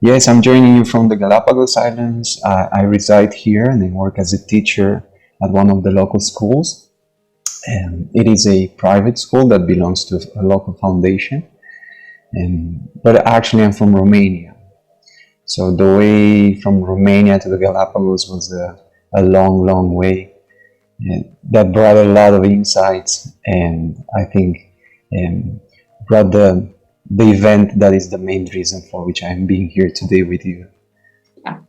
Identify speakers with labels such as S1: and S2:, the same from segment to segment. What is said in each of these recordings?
S1: Yes, I'm joining you from the Galapagos Islands. I reside here and I work as a teacher at one of the local schools. It is a private school that belongs to a local foundation. But actually, I'm from Romania. So the way from Romania to the Galapagos was a long, long way. And that brought a lot of insights, and I think brought the event that is the main reason for which I'm being here today with you.
S2: Yeah.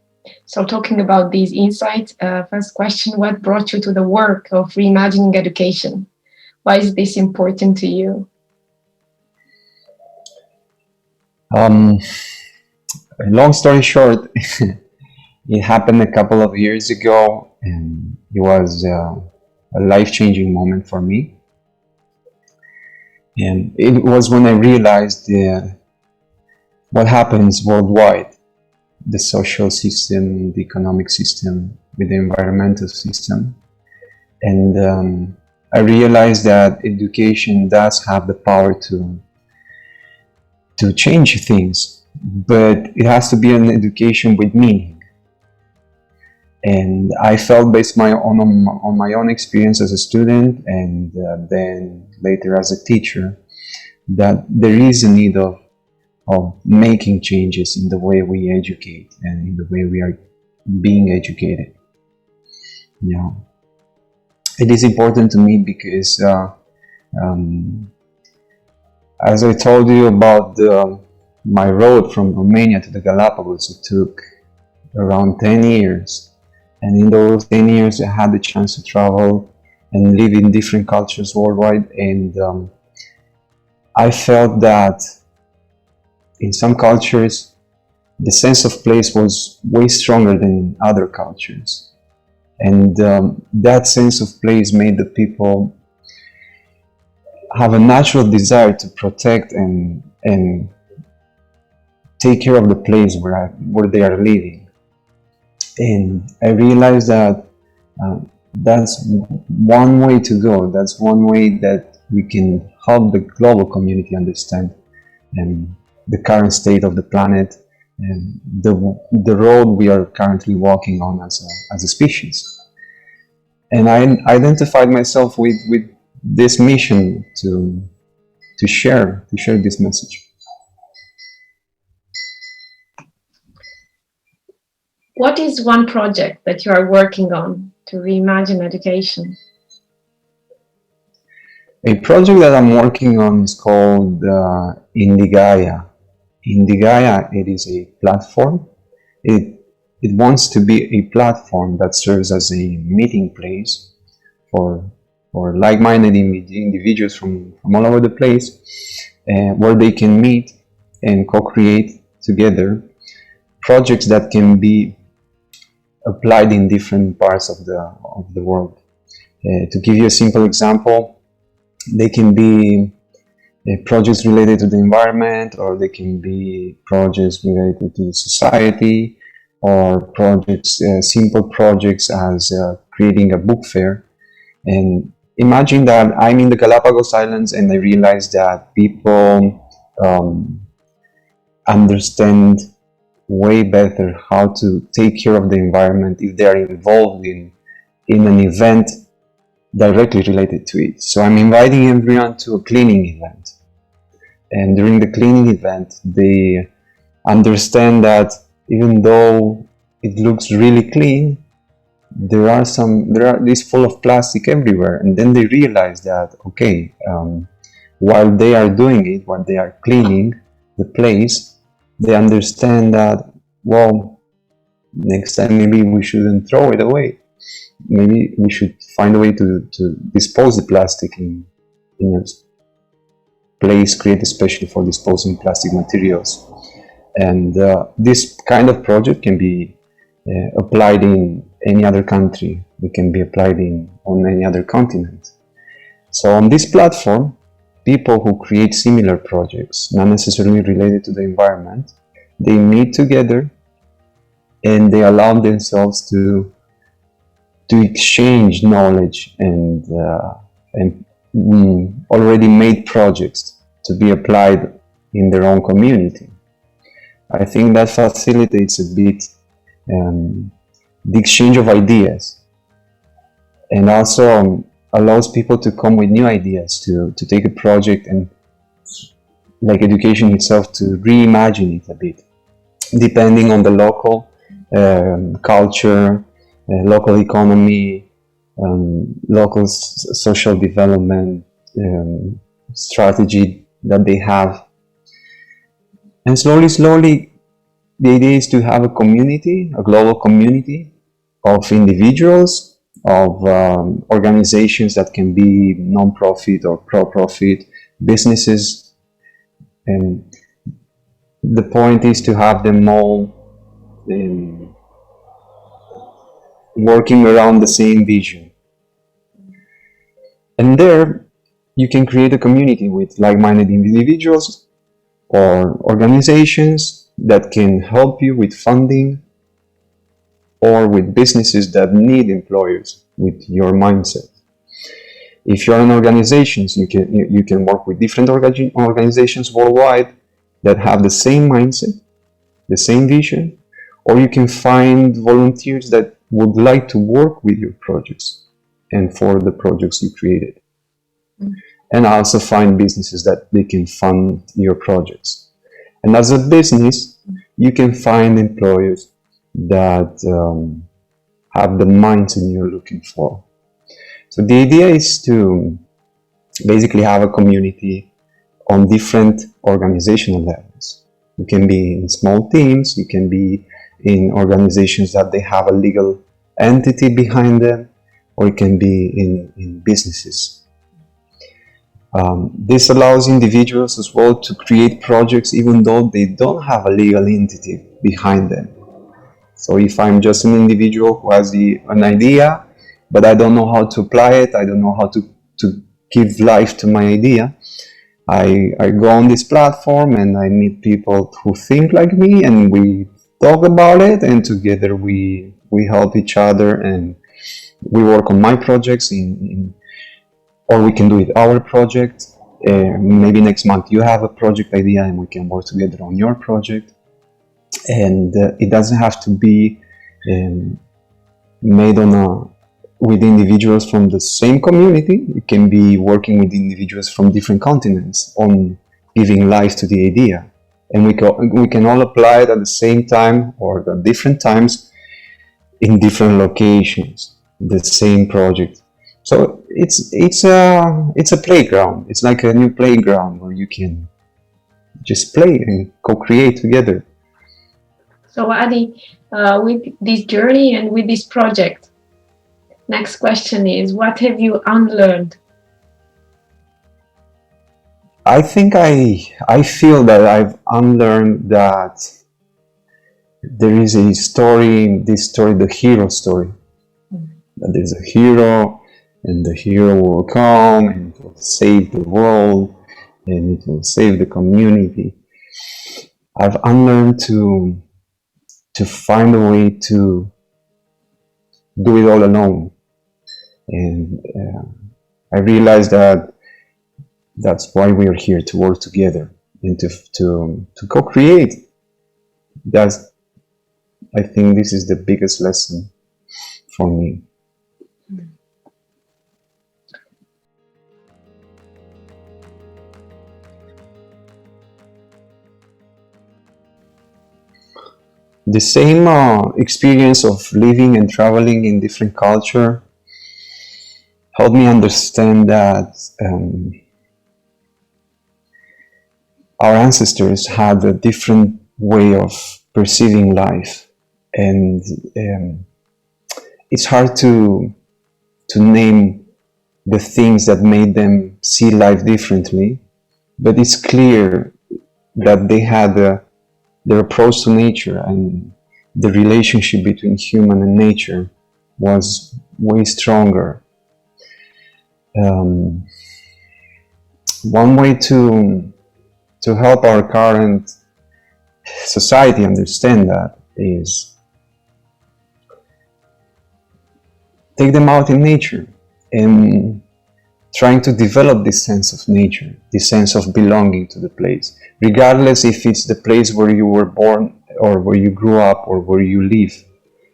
S2: So talking about these insights, first question, what brought you to the work of reimagining education? Why is this important to you?
S1: Long story short, it happened a couple of years ago, and it was a life-changing moment for me. And it was when I realized what happens worldwide, the social system, the economic system, with the environmental system. And I realized that education does have the power to change things, but it has to be an education with meaning. And I felt, based on my own experience as a student, and then later as a teacher, that there is a need of making changes in the way we educate and in the way we are being educated. Yeah, it is important to me because, as I told you about my road from Romania to the Galapagos, it took around 10 years. And in those 10 years, I had the chance to travel and live in different cultures worldwide. And I felt that in some cultures, the sense of place was way stronger than in other cultures. And that sense of place made the people have a natural desire to protect and take care of the place where they are living. And I realized that that's one way to go. That's one way that we can help the global community understand the current state of the planet and the road we are currently walking on as a species. And I identified myself with this mission to share this message.
S2: What is one project that you are working on to reimagine education?
S1: A project that I'm working on is called Indigaya. Indigaya, it is a platform. It wants to be a platform that serves as a meeting place for like-minded individuals from all over the place, where they can meet and co-create together projects that can be applied in different parts of the world. To give you a simple example, they can be projects related to the environment, or they can be projects related to society, or projects, simple projects as creating a book fair. And imagine that I'm in the Galapagos Islands and I realize that people understand way better how to take care of the environment if they are involved in an event directly related to it. So I'm inviting everyone to a cleaning event, and during the cleaning event they understand that even though it looks really clean, there is full of plastic everywhere. And then they realize that, okay, while they are doing it, while they are cleaning the place, they understand that, well, next time maybe we shouldn't throw it away. Maybe we should find a way to dispose the plastic in a place created especially for disposing plastic materials. And this kind of project can be applied in any other country. It can be applied on any other continent. So on this platform, people who create similar projects, not necessarily related to the environment, they meet together and they allow themselves to exchange knowledge and already made projects to be applied in their own community. I think that facilitates a bit the exchange of ideas, and also allows people to come with new ideas to take a project and, like education itself, to reimagine it a bit, depending on the local culture, local economy, local social development strategy that they have. And slowly, the idea is to have a community, a global community of individuals, of organizations that can be non-profit or pro-profit, businesses. And the point is to have them all working around the same vision. And there, you can create a community with like-minded individuals or organizations that can help you with funding, or with businesses that need employers with your mindset. If you're an organization, you can work with different organizations worldwide that have the same mindset, the same vision, or you can find volunteers that would like to work with your projects and for the projects you created. And also find businesses that they can fund your projects. And as a business, you can find employers that have the mindset you're looking for. So the idea is to basically have a community on different organizational levels. You can be in small teams, you can be in organizations that they have a legal entity behind them, or it can be in businesses. This allows individuals as well to create projects even though they don't have a legal entity behind them. So if I'm just an individual who has an idea, but I don't know how to apply it, I don't know how to give life to my idea, I go on this platform and I meet people who think like me, and we talk about it, and together we help each other, and we work on my projects or we can do it our project. Maybe next month you have a project idea and we can work together on your project. And it doesn't have to be made with individuals from the same community. It can be working with individuals from different continents on giving life to the idea. And we can all apply it at the same time or at different times in different locations, the same project. So it's a playground. It's like a new playground where you can just play and co-create together.
S2: So Adi, with this journey and with this project, next question is, what have you unlearned?
S1: I think I feel that I've unlearned that there is a story, the hero story. That there's a hero, and the hero will come and it will save the world and it will save the community. I've unlearned to find a way to do it all alone, and I realized that that's why we are here, to work together and to co-create. I think this is the biggest lesson for me. The same experience of living and traveling in different culture helped me understand that our ancestors had a different way of perceiving life, and it's hard to name the things that made them see life differently, but it's clear that they had their approach to nature, and the relationship between human and nature was way stronger. One way to help our current society understand that is take them out in nature and trying to develop this sense of nature, this sense of belonging to the place, regardless if it's the place where you were born or where you grew up or where you live.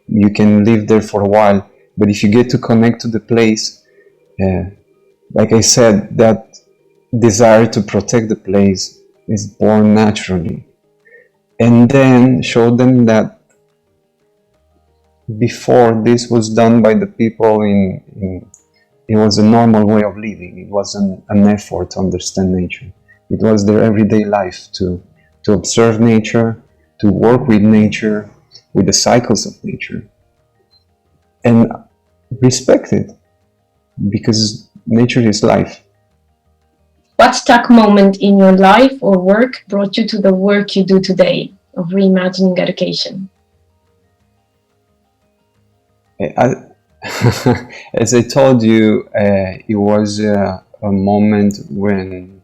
S1: You can live there for a while, but if you get to connect to the place, like I said, that desire to protect the place is born naturally. And then show them that before this was done by the people it was a normal way of living. It wasn't an effort to understand nature. It was their everyday life to observe nature, to work with nature, with the cycles of nature, and respect it, because nature is life.
S2: What stuck moment in your life or work brought you to the work you do today of reimagining education?
S1: As I told you, it was a moment when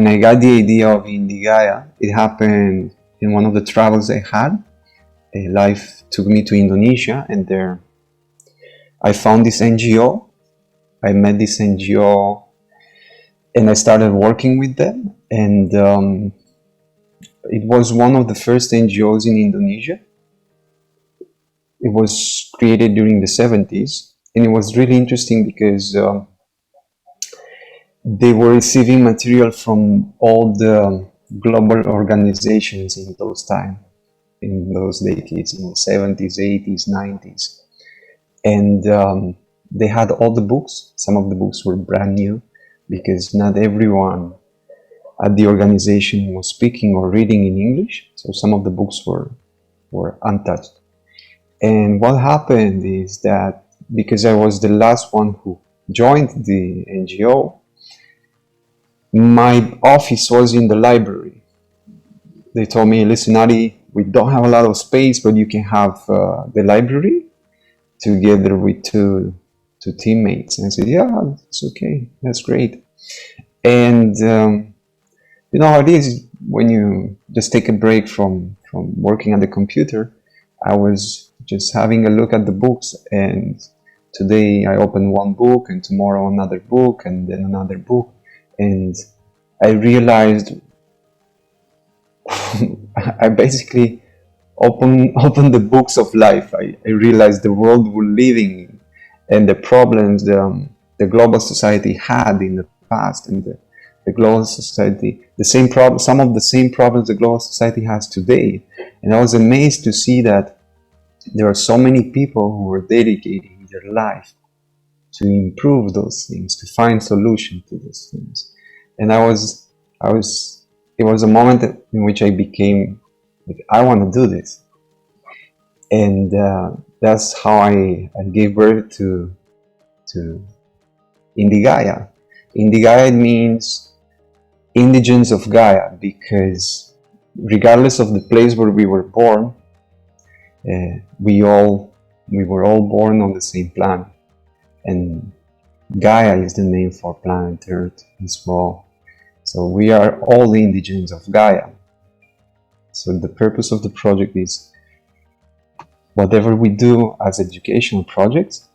S1: I got the idea of Indigaya. It happened in one of the travels I had. Life took me to Indonesia, and there I found this NGO. I met this NGO, and I started working with them. And it was one of the first NGOs in Indonesia. It was created during the 70s, and it was really interesting because they were receiving material from all the global organizations in those decades, in the 70s, 80s, 90s. And they had all the books. Some of the books were brand new because not everyone at the organization was speaking or reading in English. So some of the books were untouched. And what happened is that because I was the last one who joined the NGO, my office was in the library. They told me, listen, Adi, we don't have a lot of space, but you can have the library together with two teammates. And I said, yeah, it's okay. That's great. And you know how it is when you just take a break from working at the computer. I was just having a look at the books, and today I opened one book, and tomorrow another book, and then another book, and I realized I basically opened the books of life. I realized the world we're living in and the problems the global society had in the past, and the global society, some of the same problems the global society has today. And I was amazed to see that there are so many people who are dedicating their life to improve those things, to find solutions to those things. And it was a moment in which I became like, I want to do this. And that's how I gave birth to Indigaya. Indigaya means indigents of Gaia, because regardless of the place where we were born, we were all born on the same planet, and Gaia is the name for planet Earth as well. So we are all indigents of Gaia. So the purpose of the project is, whatever we do as educational projects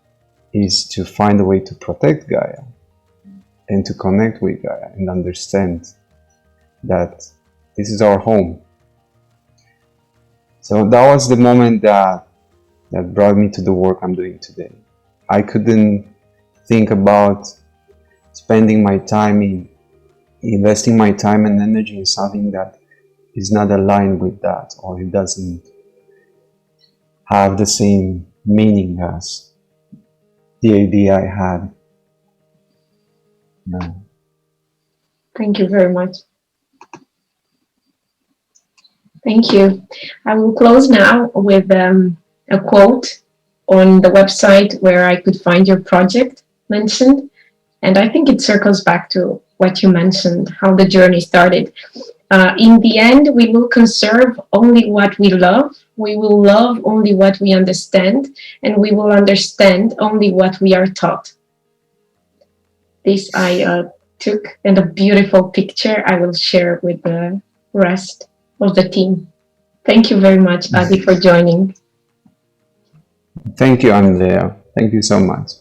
S1: is to find a way to protect Gaia and to connect with Gaia and understand that this is our home. So that was the moment that brought me to the work I'm doing today. I couldn't think about spending my time investing my time and energy in something that is not aligned with that, or it doesn't have the same meaning as the idea I had. No.
S2: Thank you very much. Thank you. I will close now with a quote on the website where I could find your project mentioned. And I think it circles back to what you mentioned, how the journey started. In the end, we will conserve only what we love, we will love only what we understand, and we will understand only what we are taught. This I took, and a beautiful picture I will share with the rest of the team. Thank you very much, Adi, for joining.
S1: Thank you, Andrea. Thank you so much.